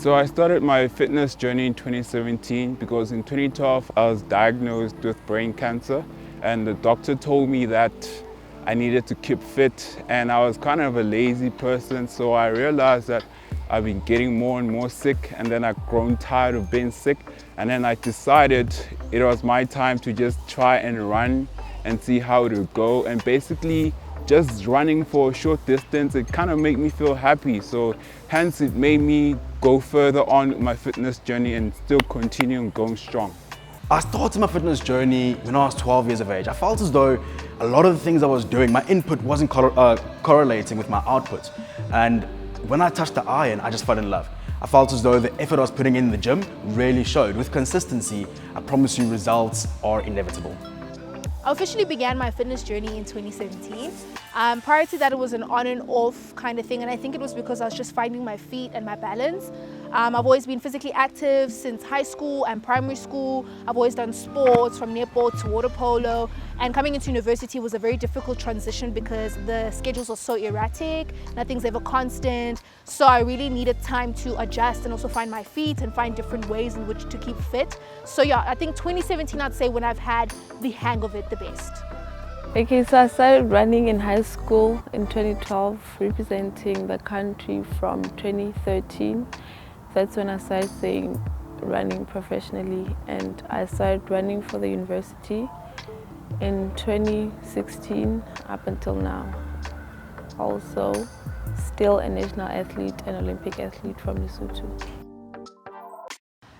So I started my fitness journey in 2017 because in 2012 I was diagnosed with brain cancer, and the doctor told me that I needed to keep fit, and I was kind of a lazy person, so I realized that I've been getting more and more sick, and then I've grown tired of being sick, and then I decided it was my time to just try and run and see how it would go. And basically just running for a short distance, it kind of made me feel happy, so hence it made me go further on with my fitness journey and still continue going strong. I started my fitness journey when I was 12 years of age. I felt as though a lot of the things I was doing, my input wasn't correlating with my output. And when I touched the iron, I just fell in love. I felt as though the effort I was putting in the gym really showed. With consistency, I promise you results are inevitable. I officially began my fitness journey in 2017. Prior to that, it was an on and off kind of thing, and I think it was because I was just finding my feet and my balance. I've always been physically active since high school and primary school. I've always done sports, from netball to water polo, and coming into university was a very difficult transition because the schedules are so erratic, nothing's ever constant, so I really needed time to adjust and also find my feet and find different ways in which to keep fit. So yeah, I think 2017 I'd say when I've had the hang of it the best. Okay, so I started running in high school in 2012, representing the country from 2013. That's when I started saying running professionally, and I started running for the university in 2016 up until now. Also, still a national athlete and Olympic athlete from Lesotho.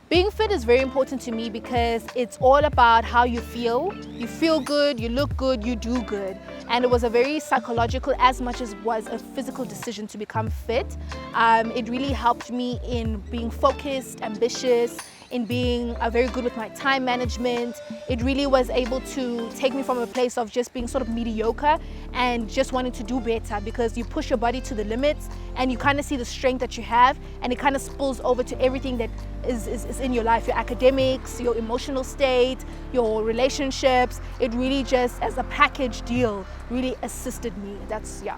Being fit is very important to me because it's all about how you feel. You feel good, you look good, you do good. And it was a very psychological as much as it was a physical decision to become fit. It really helped me in being focused, ambitious, in being very good with my time management. It really was able to take me from a place of just being sort of mediocre and just wanting to do better, because you push your body to the limits and you kind of see the strength that you have, and it kind of spills over to everything that is in your life, your academics, your emotional state, your relationships. It really just, as a package deal, really assisted me. That's, yeah.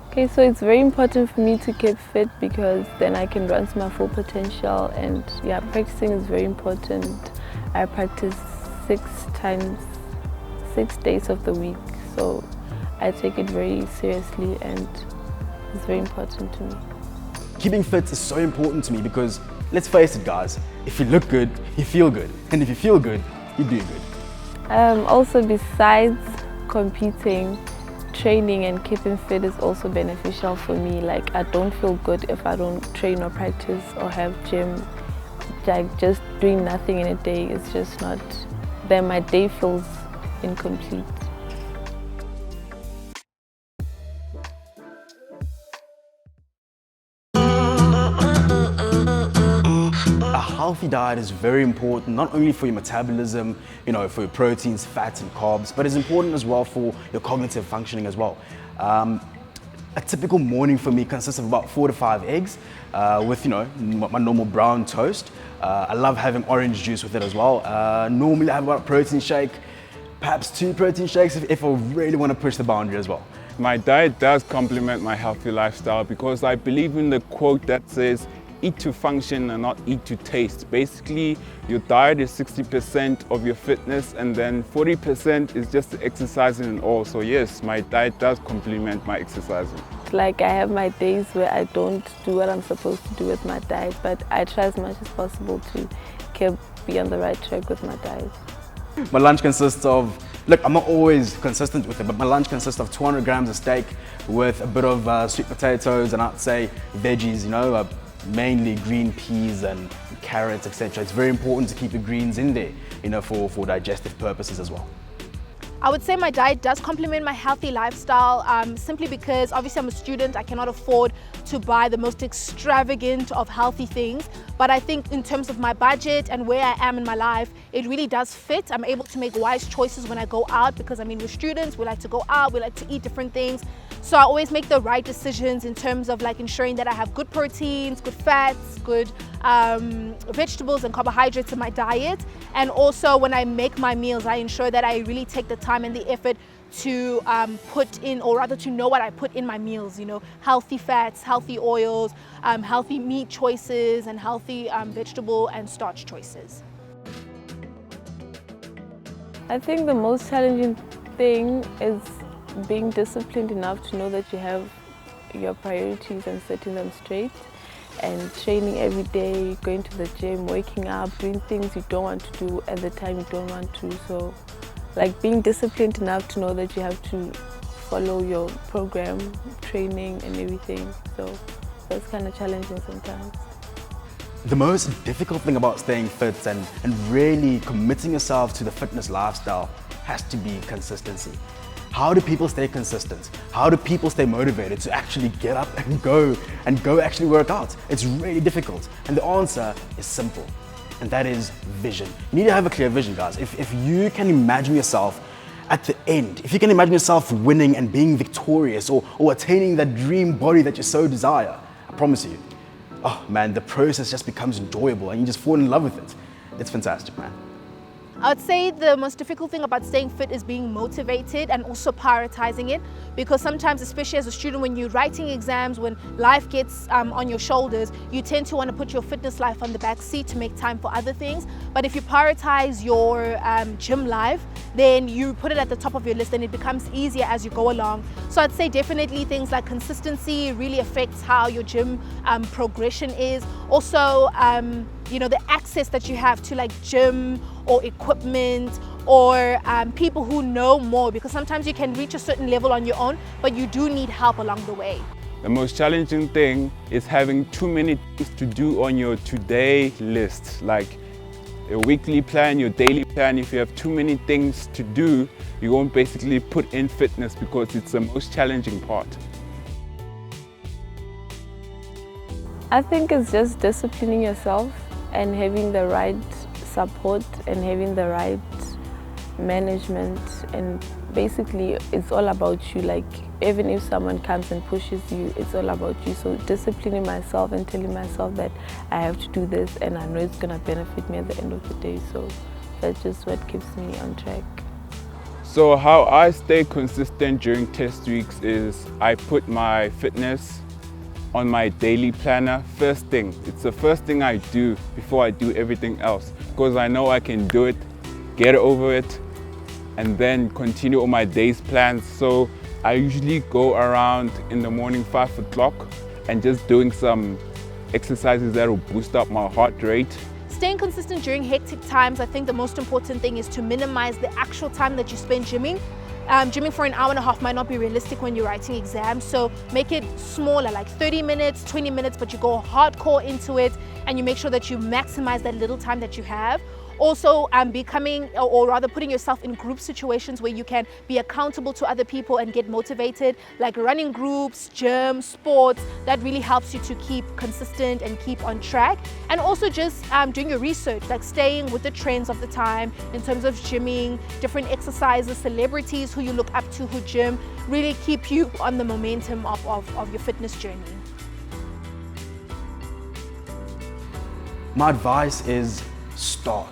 Okay, so it's very important for me to keep fit because then I can run to my full potential, and yeah, practicing is very important. I practice 6 days of the week, so I take it very seriously and it's very important to me. Keeping fit is so important to me because, let's face it guys, if you look good, you feel good. And if you feel good, you do good. Also, besides competing, training and keeping fit is also beneficial for me. Like, I don't feel good if I don't train or practice or have gym. Like, just doing nothing in a day is just not, then my day feels incomplete. A healthy diet is very important, not only for your metabolism, for your proteins, fats and carbs, but it's important as well for your cognitive functioning as well. A typical morning for me consists of about 4 to 5 eggs with, my normal brown toast. I love having orange juice with it as well. Normally I have about a protein shake, perhaps 2 protein shakes if I really want to push the boundary as well. My diet does complement my healthy lifestyle because I believe in the quote that says, eat to function and not eat to taste. Basically, your diet is 60% of your fitness, and then 40% is just the exercising and all. So yes, my diet does complement my exercising. Like, I have my days where I don't do what I'm supposed to do with my diet, but I try as much as possible to be on the right track with my diet. My lunch consists of, look, I'm not always consistent with it, but my lunch consists of 200 grams of steak with a bit of sweet potatoes and I'd say veggies, mainly green peas and carrots, etc. It's very important to keep the greens in there, for digestive purposes as well. I would say my diet does complement my healthy lifestyle simply because obviously I'm a student. I cannot afford to buy the most extravagant of healthy things, but I think in terms of my budget and where I am in my life, it really does fit. I'm able to make wise choices when I go out because we're students, we like to go out, we like to eat different things. So I always make the right decisions in terms of ensuring that I have good proteins, good fats, good vegetables and carbohydrates in my diet. And also when I make my meals, I ensure that I really take the time and the effort to put in, or rather to know what I put in my meals, you know, healthy fats, healthy oils, healthy meat choices, and healthy vegetable and starch choices. I think the most challenging thing is being disciplined enough to know that you have your priorities and setting them straight, and training every day, going to the gym, waking up, doing things you don't want to do at the time you don't want to. So like being disciplined enough to know that you have to follow your program, training and everything. So that's kind of challenging sometimes. The most difficult thing about staying fit and really committing yourself to the fitness lifestyle has to be consistency. How do people stay consistent? How do people stay motivated to actually get up and go actually work out? It's really difficult. And the answer is simple, and that is vision. You need to have a clear vision, guys. If you can imagine yourself at the end, if you can imagine yourself winning and being victorious or attaining that dream body that you so desire, I promise you, oh man, the process just becomes enjoyable and you just fall in love with it. It's fantastic, man. I would say the most difficult thing about staying fit is being motivated and also prioritizing it, because sometimes, especially as a student, when you're writing exams, when life gets on your shoulders, you tend to want to put your fitness life on the back seat to make time for other things. But if you prioritize your gym life, then you put it at the top of your list and it becomes easier as you go along. So I'd say definitely things like consistency really affects how your gym progression is. Also, you know, the access that you have to like gym or equipment or people who know more, because sometimes you can reach a certain level on your own, but you do need help along the way. The most challenging thing is having too many things to do on your today list, like your weekly plan, your daily plan. If you have too many things to do, you won't basically put in fitness because it's the most challenging part. I think it's just disciplining yourself and having the right support and having the right management, and basically it's all about you. Like even if someone comes and pushes you, it's all about you. So disciplining myself and telling myself that I have to do this and I know it's gonna benefit me at the end of the day. So that's just what keeps me on track. So how I stay consistent during test weeks is I put my fitness on my daily planner first thing. It's the first thing I do before I do everything else, because I know I can do it, get over it, and then continue on my day's plans. So I usually go around in the morning 5 o'clock and just doing some exercises that will boost up my heart rate. Staying consistent during hectic times, I think the most important thing is to minimize the actual time that you spend gymming. Gymming for an hour and a half might not be realistic when you're writing exams, so make it smaller, like 30 minutes, 20 minutes, but you go hardcore into it and you make sure that you maximize that little time that you have. Also, becoming, or rather putting yourself in group situations where you can be accountable to other people and get motivated, like running groups, gym, sports. That really helps you to keep consistent and keep on track. And also just doing your research, like staying with the trends of the time in terms of gymming, different exercises, celebrities who you look up to who gym, really keep you on the momentum of your fitness journey. My advice is start.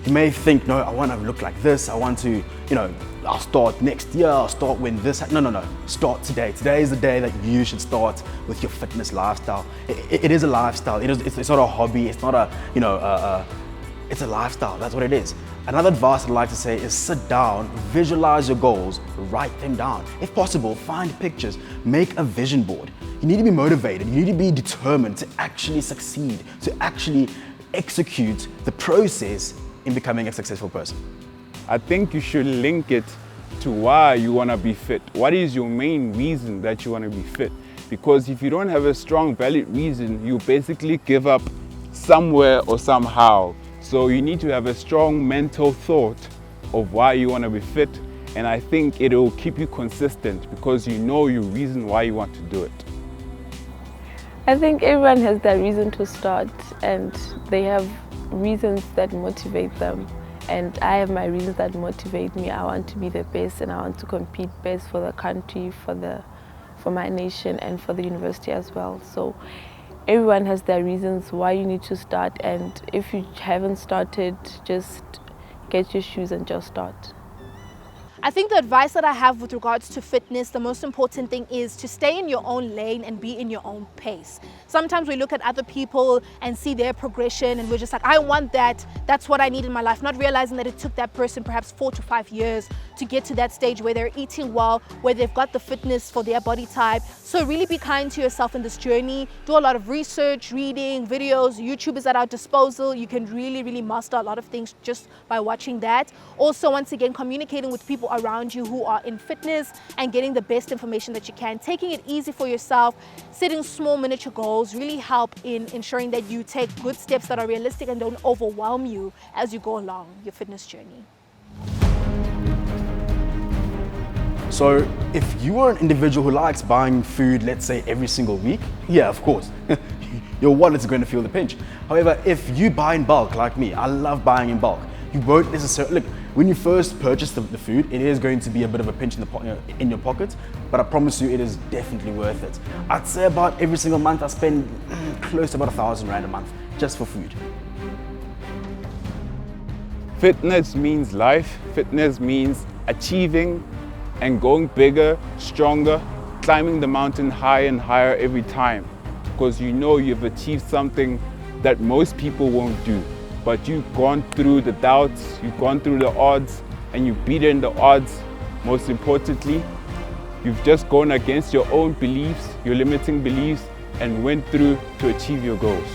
You may think, no, I want to look like this, I want to, you know, I'll start next year, I'll start when this, no, start today. Today is the day that you should start with your fitness lifestyle. It is a lifestyle, it's not a hobby, it's not a, you know, it's a lifestyle, that's what it is. Another advice I'd like to say is sit down, visualize your goals, write them down. If possible, find pictures, make a vision board. You need to be motivated, you need to be determined to actually succeed, to actually execute the process in becoming a successful person. I think you should link it to why you want to be fit. What is your main reason that you want to be fit? Because if you don't have a strong, valid reason, you basically give up somewhere or somehow. So you need to have a strong mental thought of why you want to be fit, and I think it will keep you consistent because you know your reason why you want to do it. I think everyone has their reason to start, and they have reasons that motivate them. And I have my reasons that motivate me. I want to be the best and I want to compete best for the country, for my nation and for the university as well. So everyone has their reasons why you need to start, and if you haven't started, just get your shoes and just start. I think the advice that I have with regards to fitness, the most important thing is to stay in your own lane and be in your own pace. Sometimes we look at other people and see their progression and we're just like, I want that, that's what I need in my life, not realizing that it took that person perhaps 4 to 5 years to get to that stage where they're eating well, where they've got the fitness for their body type. So really be kind to yourself in this journey. Do a lot of research, reading, videos. YouTube is at our disposal. You can really master a lot of things just by watching that. Also, once again, communicating with people around you who are in fitness and getting the best information that you can. Taking it easy for yourself, setting small miniature goals really help in ensuring that you take good steps that are realistic and don't overwhelm you as you go along your fitness journey. So if you are an individual who likes buying food, let's say every single week, yeah, of course, your wallet's going to feel the pinch. However, if you buy in bulk like me, I love buying in bulk, you won't necessarily, look, when you first purchase the food, it is going to be a bit of a pinch in your pocket, but I promise you it is definitely worth it. I'd say about every single month I spend close to about 1,000 Rand a month just for food. Fitness means life. Fitness means achieving and going bigger, stronger, climbing the mountain higher and higher every time. Because you know you've achieved something that most people won't do. But you've gone through the doubts, you've gone through the odds, and you've beaten the odds. Most importantly, you've just gone against your own beliefs, your limiting beliefs, and went through to achieve your goals.